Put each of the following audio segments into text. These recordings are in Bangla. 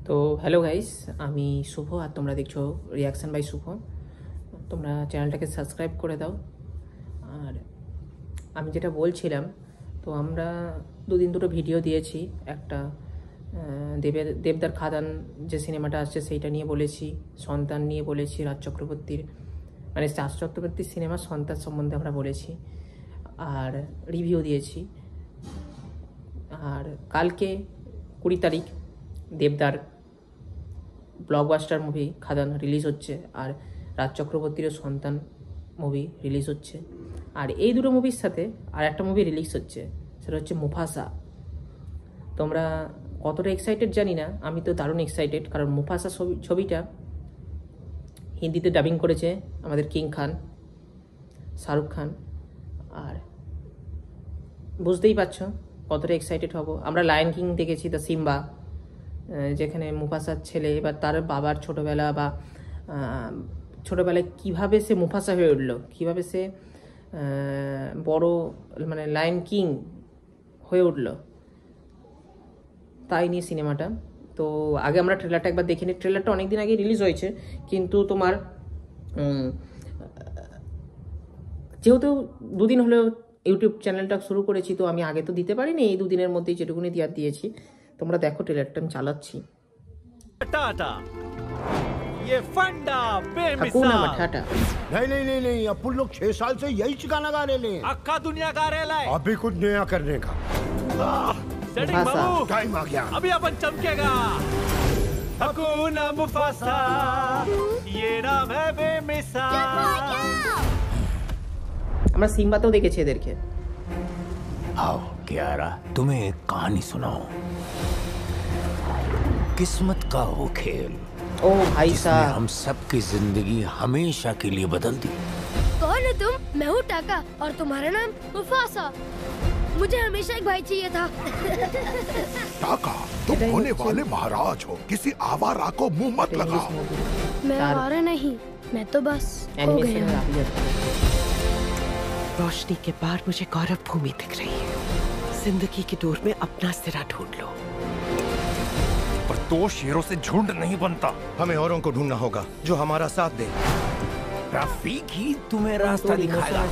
তো হ্যালো গাইস, আমি শুভ আর তোমরা দেখছো রিয়াকশন বাই শুভ। তোমরা চ্যানেলটাকে সাবস্ক্রাইব করে দাও। আর আমি যেটা বলছিলাম, তো আমরা দুদিন দুটো ভিডিও দিয়েছি। একটা দেবদার খাদান যে সিনেমাটা আসছে সেইটা নিয়ে বলেছি, সন্তান নিয়ে বলেছি, রাজ চক্রবর্তীর সিনেমা সন্তান সম্বন্ধে আমরা বলেছি আর রিভিউ দিয়েছি। আর কালকে 20 তারিখ দেবদার ব্লকবাস্টার মুভি খাদান রিলিজ হচ্ছে, আর রাজ চক্রবর্তীরও সন্তান মুভি রিলিজ হচ্ছে। আর এই দুটো মুভির সাথে আর একটা মুভি রিলিজ হচ্ছে, সেটা হচ্ছে মুফাসা। তোমরা কতটা এক্সাইটেড জানি না, আমি তো দারুণ এক্সাইটেড, কারণ মুফাসা ছবিটা হিন্দিতে ডাবিং করেছে আমাদের কিং খান, শাহরুখ খান। আর বুঝতেই পারছো কতটা এক্সাইটেড হব। আমরা লায়ন কিং দেখেছি, দ্য সিম্বা, যেখানে মুফাসার ছেলে বা তার বাবার ছোটোবেলায় কীভাবে সে মুফাসা হয়ে উঠলো, কীভাবে সে বড় মানে লায়ন কিং হয়ে উঠলো, তাই নিয়ে সিনেমাটা। তো আগে আমরা ট্রেলারটা একবার দেখে নিই। ট্রেলারটা অনেক দিন আগে রিলিজ হয়েছে, কিন্তু তোমার যেহেতু দুদিন হলেও ইউটিউব চ্যানেলটা শুরু করেছি, তো আমি আগে তো দিতে পারিনি, এই দুদিনের মধ্যেই যেটুকুনি দিয়েছি। তোমরা দেখো ট্রেলারটা, আমি চালাচ্ছি। टाटा ये फंडा हाकुना मठाटा। नहीं, अपन लोग 6 साल से यही गाना गा रहे हैं। अक्का दुनिया गा रहे हैं। अभी कुछ नया करने का सेटिंग बाबू, टाइम आ गया। अभी अपन चमकेगा। हकुना मुफासा, ये नाम है बेमिसाल। আমরা সিম্বাতেও দেখেছি এদেরকে। आओ कियारा, तुम्हें एक कहानी सुनाओ। किस्मत का वो खेल, ओ भाई साहब, हम सबकी जिंदगी हमेशा के लिए बदल दी। कौन है तुम? मैं हूँ टाका और तुम्हारा नाम मुफासा। मुझे हमेशा एक भाई चाहिए था। टाका, तुम होने वाले महाराज हो, किसी आवारा को मुंह मत लगाओ। मैं आवारा नहीं, मैं तो बस हो गया। रोशनी के पार मुझे गौरव भूमि दिख रही है। जिंदगी की दूर में अपना सिरा ढूंढ लो। पर 2 शेरों से झुंड नहीं बनता। हमें औरों को ढूंढना होगा जो हमारा साथ दे। रफीक ही तुम्हें रास्ता दिखाएगा।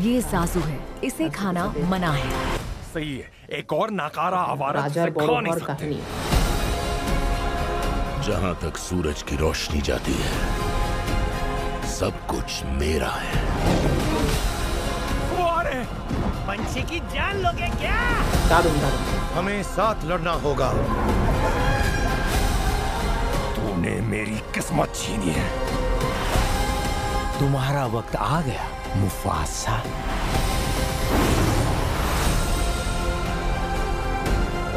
ये सासू है, इसे खाना मना है। सही है, एक और नाकारा आवारा राजा जिसे खा नहीं और सकते। कहानी। जहाँ तक सूरज की रोशनी जाती है, सब कुछ मेरा है। वो आ रहे हैं। पंछी की जान लोगे क्या? दारुण दारुण। हमें साथ लड़ना होगा। तूने मेरी किस्मत छीनी है। तुम्हारा वक्त आ गया मुफासा।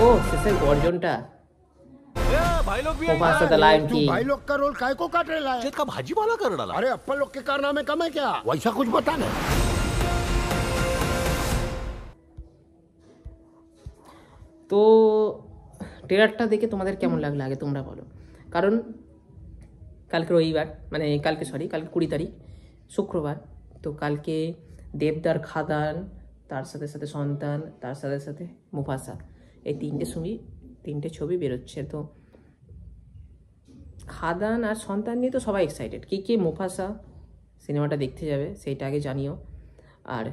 ও শেষের গর্জনটা। भाई लोग भी मुफासा द लायन तू किंग। भाई लोग का रोल काय को काट रहा है? का भाजी वाला कर डाला। अरे अपन लोग के कारनामे कम है क्या? वैसा कुछ बता ना। তো ট্রেলারটা দেখে তোমাদের কেমন লাগলো আগে তোমরা বলো। কারণ কালকে রবিবার, মানে কালকে 20 তারিখ শুক্রবার। তো কালকে দেবদার খাদান, তার সাথে সাথে সন্তান, তার সাথে সাথে মুফাসা, এই তিনটে ছবি বেরোচ্ছে। তো খাদান আর সন্তান নিয়ে তো সবাই এক্সাইটেড। কে মুফাসা সিনেমাটা দেখতে যাবে সেইটা আগে জানিও। আর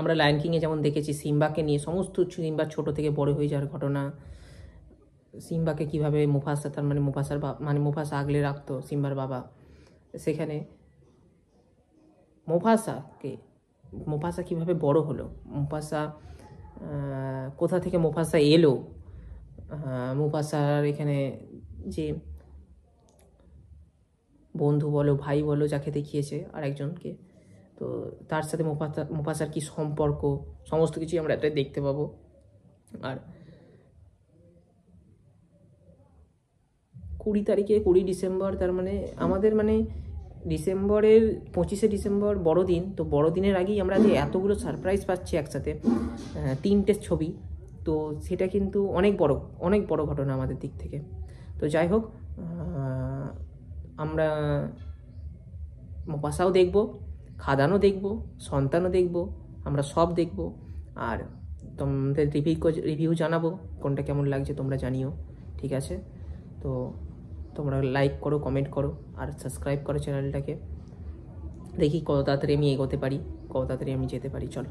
আমরা লায়ন কিংয়ে যেমন দেখেছি সিম্বাকে নিয়ে, সমস্ত সিম্বা ছোট থেকে বড় হয়ে যাওয়ার ঘটনা, সিম্বাকে কিভাবে মুফাসা, তার মানে মুফাসা আগলে রাখতো সিম্বার বাবা, সেখানে মুফাসা কিভাবে বড় হলো, মুফাসা কোথা থেকে মুফাসা এলো, মুফাসার এখানে যে বন্ধু বলো, ভাই বলো, যাকে দেখিয়েছে আর একজনকে, তো তার সাথে মুফাসার কি সম্পর্ক, সমস্ত কিছুই আমরা এটা দেখতে পাবো। আর 20 ডিসেম্বর, তার মানে আমাদের ডিসেম্বরের 25শে ডিসেম্বর বড়দিন। তো বড়দিনের আগেই আমরা যে এতগুলো সারপ্রাইজ পাচ্ছি একসাথে, 3টে ছবি, তো সেটা কিন্তু অনেক বড় ঘটনা আমাদের দিক থেকে। তো যাই হোক, আমরা মুফাসাও দেখব, খাদানও দেখব, সন্তানও দেখব, আমরা সব দেখব। আর তোমাদের রিভিউ জানাবো কোনটা কেমন লাগছে, তোমরা জানিও। ঠিক ঠিক আছে? তো তোমরা লাইক করো, কমেন্ট করো আর সাবস্ক্রাইব করো চ্যানেলটাকে। দেখি কত তাড়াতাড়ি আমি এগোতে পারি, কত তাড়াতাড়ি আমি যেতে পারি। চলো।